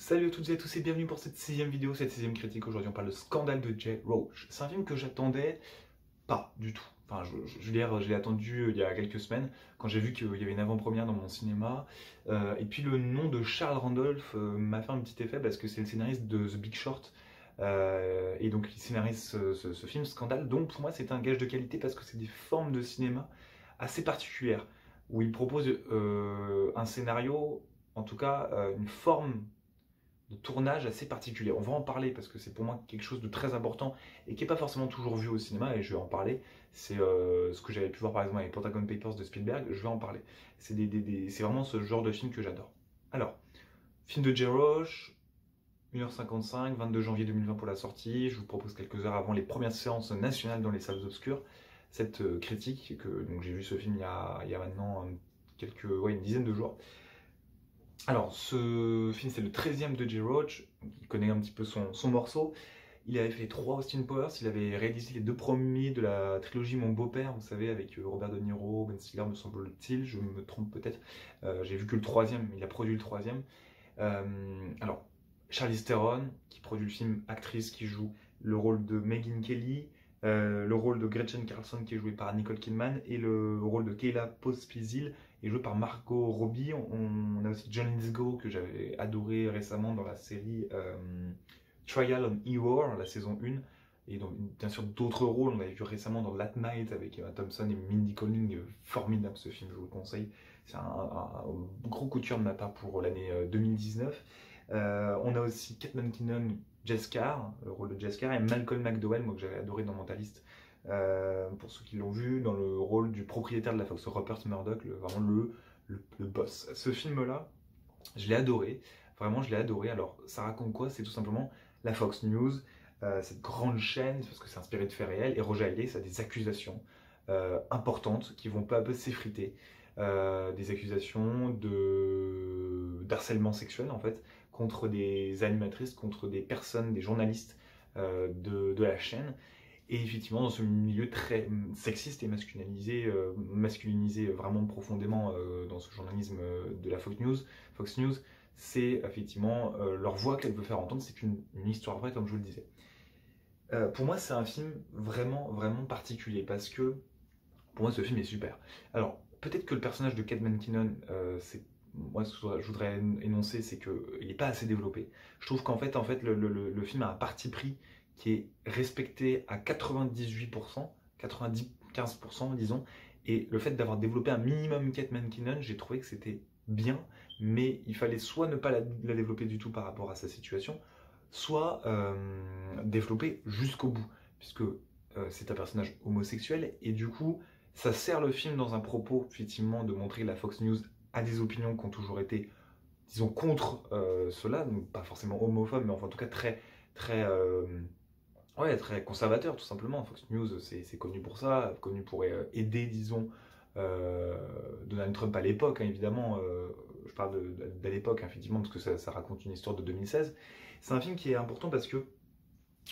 Salut à toutes et à tous et bienvenue pour cette sixième vidéo, cette sixième critique. Aujourd'hui on parle de Scandale de Jay Roach. C'est un film que j'attendais pas du tout. Enfin, je l'ai attendu il y a quelques semaines, quand j'ai vu qu'il y avait une avant-première dans mon cinéma. Et puis le nom de Charles Randolph m'a fait un petit effet parce que c'est le scénariste de The Big Short. Et donc il scénarise ce film Scandale. Donc pour moi c'est un gage de qualité parce que c'est des formes de cinéma assez particulières, où il propose un scénario, en tout cas une forme de tournage assez particulier. On va en parler parce que c'est pour moi quelque chose de très important et qui n'est pas forcément toujours vu au cinéma, et je vais en parler. C'est ce que j'avais pu voir par exemple avec Pentagon Papers de Spielberg, je vais en parler. C'est vraiment ce genre de film que j'adore. Alors, film de Jay Roach, 1h55, 22 janvier 2020 pour la sortie. Je vous propose quelques heures avant les premières séances nationales dans les salles obscures cette critique, donc j'ai vu ce film il y a maintenant une dizaine de jours. Alors, ce film, c'est le 13e de Jay Roach, il connaît un petit peu son morceau. Il avait fait 3 Austin Powers, il avait réalisé les 2 premiers de la trilogie Mon beau-père, vous savez, avec Robert De Niro, Ben Stiller, me semble-t-il, je me trompe peut-être. J'ai vu que le 3e, il a produit le 3e. Alors, Charlize Theron, qui produit le film, actrice qui joue le rôle de Megyn Kelly, le rôle de Gretchen Carlson qui est joué par Nicole Kidman, et le rôle de Kayla Pospisil est joué par Margot Robbie. On a aussi John Lithgow que j'avais adoré récemment dans la série Trial on Error, la saison 1. Et donc, bien sûr, d'autres rôles. On avait vu récemment dans Late Night avec Emma Thompson et Mindy Kaling. Formidable ce film, je vous le conseille. C'est un gros coup de cœur de ma part pour l'année 2019. On a aussi Kate McKinnon, Jess Carr, le rôle de Jess Carr, et Malcolm McDowell, moi que j'avais adoré dans Mentalist. Pour ceux qui l'ont vu, dans le rôle du propriétaire de la Fox, Rupert Murdoch, vraiment le boss. Ce film-là, je l'ai adoré, vraiment je l'ai adoré. Alors ça raconte quoi? C'est tout simplement la Fox News, cette grande chaîne, parce que c'est inspiré de faits réels, et Roger Ailes a des accusations importantes qui vont peu à peu s'effriter. Des accusations d'harcèlement sexuel en fait, contre des animatrices, contre des personnes, des journalistes de la chaîne. Et effectivement, dans ce milieu très sexiste et masculinisé vraiment profondément dans ce journalisme de la Fox News, c'est effectivement leur voix qu'elle veut faire entendre. C'est une histoire vraie, comme je vous le disais. Pour moi, c'est un film vraiment, vraiment particulier parce que pour moi, ce film est super. Alors, peut-être que le personnage de Kate McKinnon, moi, ce que je voudrais énoncer, c'est qu'il n'est pas assez développé. Je trouve qu'en fait, le film a un parti pris qui est respecté à 98%, 95% disons, et le fait d'avoir développé un minimum Kate McKinnon, j'ai trouvé que c'était bien, mais il fallait soit ne pas la développer du tout par rapport à sa situation, soit développer jusqu'au bout, puisque c'est un personnage homosexuel, et du coup, ça sert le film dans un propos, effectivement, de montrer que la Fox News a des opinions qui ont toujours été, disons, contre cela, donc pas forcément homophobes, mais enfin, en tout cas très conservateur, tout simplement. Fox News, c'est connu pour ça, connu pour aider, disons, Donald Trump à l'époque, hein, évidemment. Je parle de l'époque, hein, effectivement, parce que ça raconte une histoire de 2016. C'est un film qui est important parce que,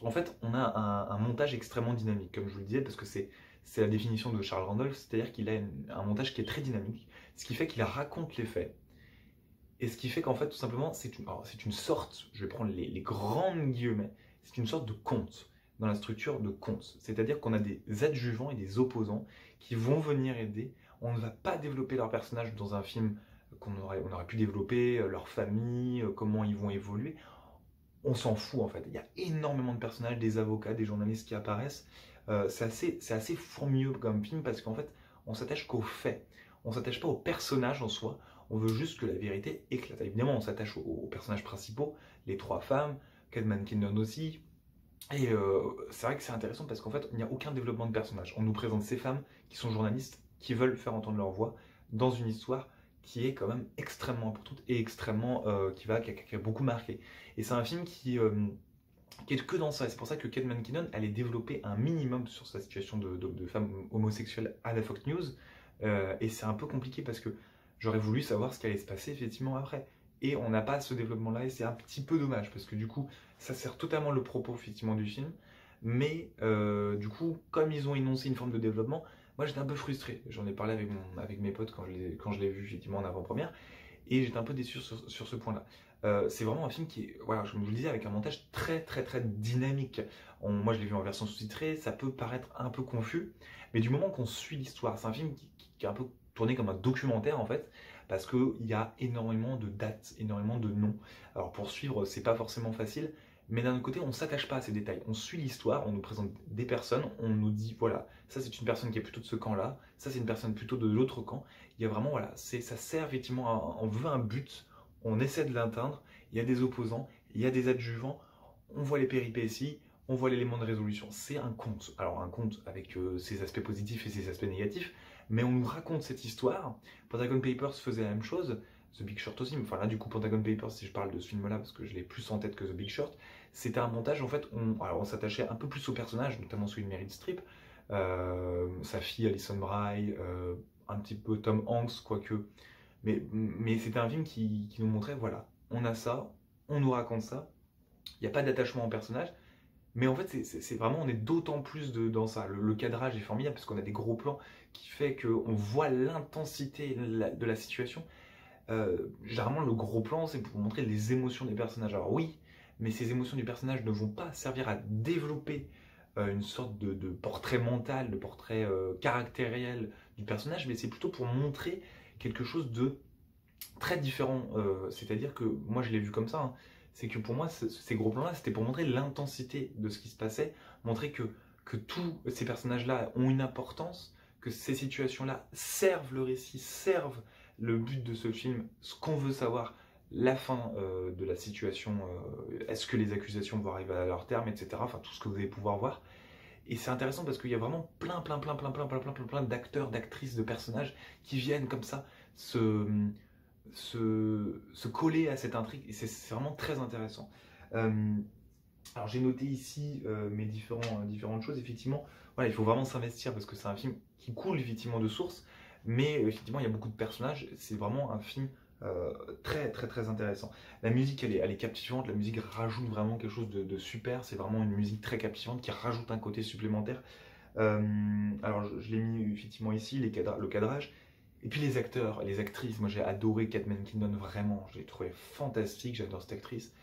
en fait, on a un montage extrêmement dynamique, comme je vous le disais, parce que c'est la définition de Charles Randolph, c'est-à-dire qu'il a un montage qui est très dynamique, ce qui fait qu'il raconte les faits. Et ce qui fait qu'en fait, tout simplement, c'est une sorte, je vais prendre les grandes guillemets, c'est une sorte de conte, dans la structure de conte. C'est-à-dire qu'on a des adjuvants et des opposants qui vont venir aider. On ne va pas développer leurs personnages dans un film on aurait pu développer, leur famille, comment ils vont évoluer. On s'en fout en fait. Il y a énormément de personnages, des avocats, des journalistes qui apparaissent. C'est assez fourmilleux comme film parce qu'en fait, on s'attache qu'aux faits. On ne s'attache pas aux personnages en soi. On veut juste que la vérité éclate. Évidemment, on s'attache aux personnages principaux, les 3 femmes, Kate McKinnon aussi. Et c'est vrai que c'est intéressant parce qu'en fait, il n'y a aucun développement de personnage. On nous présente ces femmes qui sont journalistes, qui veulent faire entendre leur voix dans une histoire qui est quand même extrêmement importante et extrêmement qui a beaucoup marqué. Et c'est un film qui est que dans ça. Et c'est pour ça que Kate McKinnon allait développer un minimum sur sa situation de femme homosexuelle à la Fox News. Et c'est un peu compliqué parce que j'aurais voulu savoir ce qui allait se passer effectivement après. Et on n'a pas ce développement-là et c'est un petit peu dommage parce que du coup, ça sert totalement le propos effectivement du film. Mais du coup, comme ils ont énoncé une forme de développement, moi j'étais un peu frustré. J'en ai parlé avec mes potes quand je l'ai vu effectivement en avant-première. et j'étais un peu déçu sur ce point-là. C'est vraiment un film qui est, voilà, je vous le disais, avec un montage très très très dynamique. Moi je l'ai vu en version sous-titrée, ça peut paraître un peu confus, mais du moment qu'on suit l'histoire, c'est un film qui est un peu tourné comme un documentaire en fait, parce qu'il y a énormément de dates, énormément de noms. Alors pour suivre, c'est pas forcément facile, mais d'un autre côté, on ne s'attache pas à ces détails. On suit l'histoire, on nous présente des personnes, on nous dit, voilà, ça c'est une personne qui est plutôt de ce camp-là, ça c'est une personne plutôt de l'autre camp. Il y a vraiment, voilà, ça sert effectivement, on veut un but, on essaie de l'atteindre, il y a des opposants, il y a des adjuvants, on voit les péripéties, on voit l'élément de résolution. C'est un conte. Alors un conte avec ses aspects positifs et ses aspects négatifs, mais on nous raconte cette histoire. Pentagon Papers faisait la même chose, The Big Short aussi, enfin là du coup Pentagon Papers, si je parle de ce film-là, parce que je l'ai plus en tête que The Big Short, c'était un montage, en fait, on s'attachait un peu plus aux personnages, notamment celui de Meryl Streep, sa fille Alison Bry, un petit peu Tom Hanks, quoique. Mais c'était un film qui nous montrait, voilà, on a ça, on nous raconte ça, il n'y a pas d'attachement au personnage, mais en fait, c'est vraiment, on est d'autant plus dans ça. Le cadrage est formidable, parce qu'on a des gros plans qui fait qu'on voit l'intensité de la situation. Généralement, le gros plan, c'est pour montrer les émotions des personnages. Alors oui, mais ces émotions du personnage ne vont pas servir à développer une sorte de portrait mental, de portrait caractériel du personnage, mais c'est plutôt pour montrer quelque chose de très différent. C'est-à-dire que moi, je l'ai vu comme ça, hein. C'est que pour moi, ces gros plans-là, c'était pour montrer l'intensité de ce qui se passait, montrer que tous ces personnages-là ont une importance, que ces situations-là servent le récit, servent le but de ce film, ce qu'on veut savoir, la fin de la situation, est-ce que les accusations vont arriver à leur terme, etc. Enfin, tout ce que vous allez pouvoir voir. Et c'est intéressant parce qu'il y a vraiment plein d'acteurs, d'actrices, de personnages qui viennent comme ça se coller à cette intrigue. Et c'est vraiment très intéressant. Alors j'ai noté ici mes différentes choses. Effectivement, voilà, il faut vraiment s'investir parce que c'est un film qui coule effectivement de source. Mais effectivement, il y a beaucoup de personnages. C'est vraiment un film très très très intéressant. La musique, elle est captivante. La musique rajoute vraiment quelque chose de super. C'est vraiment une musique très captivante qui rajoute un côté supplémentaire. Alors je l'ai mis effectivement ici, le cadrage. Et puis les acteurs, les actrices. Moi j'ai adoré Kate McKinnon, vraiment. Je l'ai trouvé fantastique. J'adore cette actrice.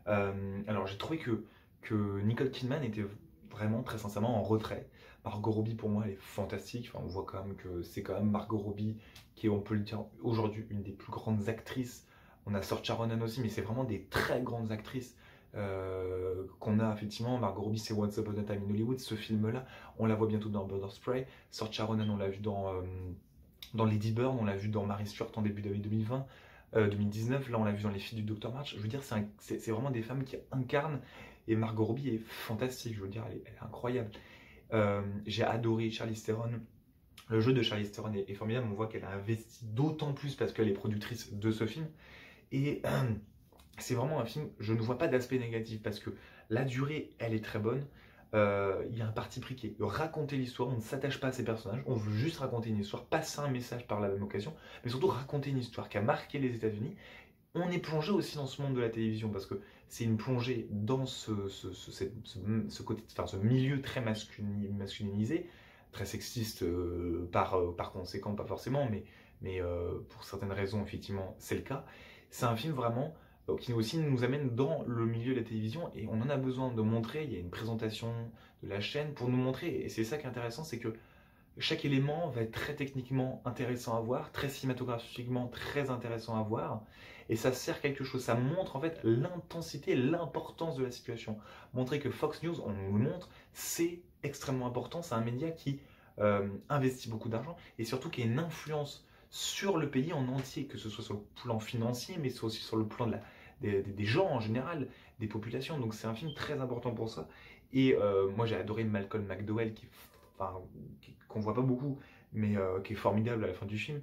Alors j'ai trouvé que Nicole Kidman était vraiment très sincèrement en retrait. Margot Robbie pour moi elle est fantastique, enfin, on voit quand même que c'est quand même Margot Robbie qui est, on peut le dire aujourd'hui, une des plus grandes actrices. On a Saoirse Ronan aussi, mais c'est vraiment des très grandes actrices qu'on a effectivement. Margot Robbie c'est Once Upon a Time in Hollywood, ce film là, on la voit bientôt dans Bird of Prey. Saoirse Ronan on l'a vu dans Lady Bird, on l'a vu dans Mary Stuart en début d'année 2020. 2019, là on l'a vu dans Les Filles du Dr March. Je veux dire, c'est vraiment des femmes qui incarnent, et Margot Robbie est fantastique, je veux dire, elle est incroyable. J'ai adoré Charlize Theron. Le jeu de Charlize Theron est formidable, on voit qu'elle a investi d'autant plus parce qu'elle est productrice de ce film. Et c'est vraiment un film, je ne vois pas d'aspect négatif parce que la durée, elle est très bonne. Il y a un parti pris qui est de raconter l'histoire, on ne s'attache pas à ces personnages, on veut juste raconter une histoire, passer un message par la même occasion, mais surtout raconter une histoire qui a marqué les États-Unis. On est plongé aussi dans ce monde de la télévision parce que c'est une plongée dans ce côté, enfin, ce milieu très masculinisé, très sexiste par conséquent, pas forcément, mais pour certaines raisons, effectivement, c'est le cas. C'est un film vraiment qui aussi nous amène dans le milieu de la télévision et on en a besoin de montrer. Il y a une présentation de la chaîne pour nous montrer, et c'est ça qui est intéressant, c'est que chaque élément va être très techniquement intéressant à voir, très cinématographiquement très intéressant à voir, et ça sert quelque chose, ça montre en fait l'intensité, l'importance de la situation. Montrer que Fox News, on nous le montre, c'est extrêmement important, c'est un média qui investit beaucoup d'argent et surtout qui a une influence sur le pays en entier, que ce soit sur le plan financier, mais aussi sur le plan des gens en général, des populations. Donc c'est un film très important pour ça. Et moi j'ai adoré Malcolm McDowell, qu'on voit pas beaucoup, mais qui est formidable à la fin du film.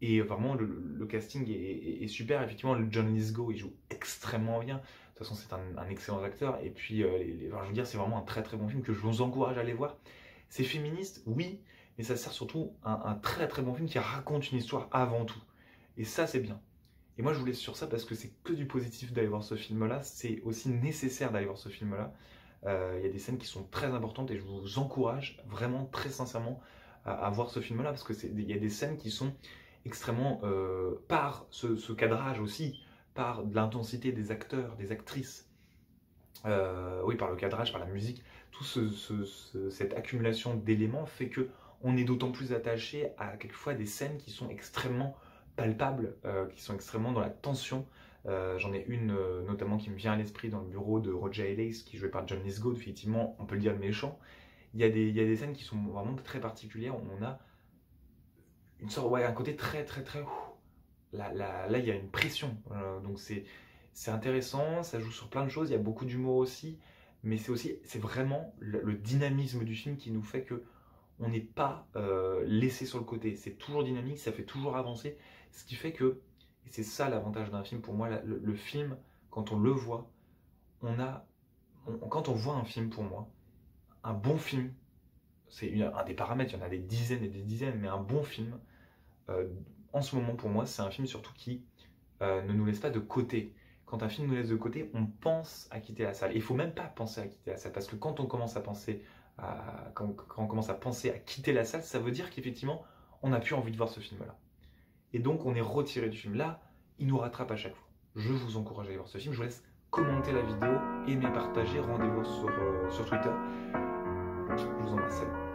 Et vraiment le casting est super. Effectivement, le John Lithgow il joue extrêmement bien. De toute façon, c'est un excellent acteur. Et puis, enfin, je veux dire, c'est vraiment un très très bon film que je vous encourage à aller voir. C'est féministe, oui, mais ça sert surtout un très très bon film qui raconte une histoire avant tout. Et ça, c'est bien. Et moi, je vous laisse sur ça parce que c'est que du positif d'aller voir ce film-là. C'est aussi nécessaire d'aller voir ce film-là. Il y a des scènes qui sont très importantes et je vous encourage vraiment très sincèrement à voir ce film-là parce que il y a des scènes qui sont extrêmement, par ce cadrage aussi, par de l'intensité des acteurs, des actrices, oui, par le cadrage, par la musique, toute cette accumulation d'éléments fait que on est d'autant plus attaché à quelquefois des scènes qui sont extrêmement palpables, qui sont extrêmement dans la tension. J'en ai une notamment qui me vient à l'esprit dans le bureau de Roger Ailes, qui est joué par John Lithgow, effectivement, on peut le dire le méchant. Il y a des scènes qui sont vraiment très particulières, où on a une sorte, ouais, un côté très très très... Là, il y a une pression, donc c'est intéressant, ça joue sur plein de choses, il y a beaucoup d'humour aussi, mais c'est vraiment le dynamisme du film qui nous fait que on n'est pas laissé sur le côté. C'est toujours dynamique, ça fait toujours avancer, ce qui fait que, et c'est ça l'avantage d'un film pour moi, le film, quand on le voit, quand on voit un film pour moi, un bon film, c'est un des paramètres, il y en a des dizaines et des dizaines, mais un bon film, en ce moment pour moi, c'est un film surtout qui ne nous laisse pas de côté. Quand un film nous laisse de côté, on pense à quitter la salle. Et il ne faut même pas penser à quitter la salle, parce que quand on commence à penser quand on commence à penser à quitter la salle, ça veut dire qu'effectivement, on n'a plus envie de voir ce film-là. Et donc, on est retiré du film. Là, il nous rattrape à chaque fois. Je vous encourage à aller voir ce film. Je vous laisse commenter la vidéo, aimer, partager. Rendez-vous sur Twitter. Je vous embrasse. Salut.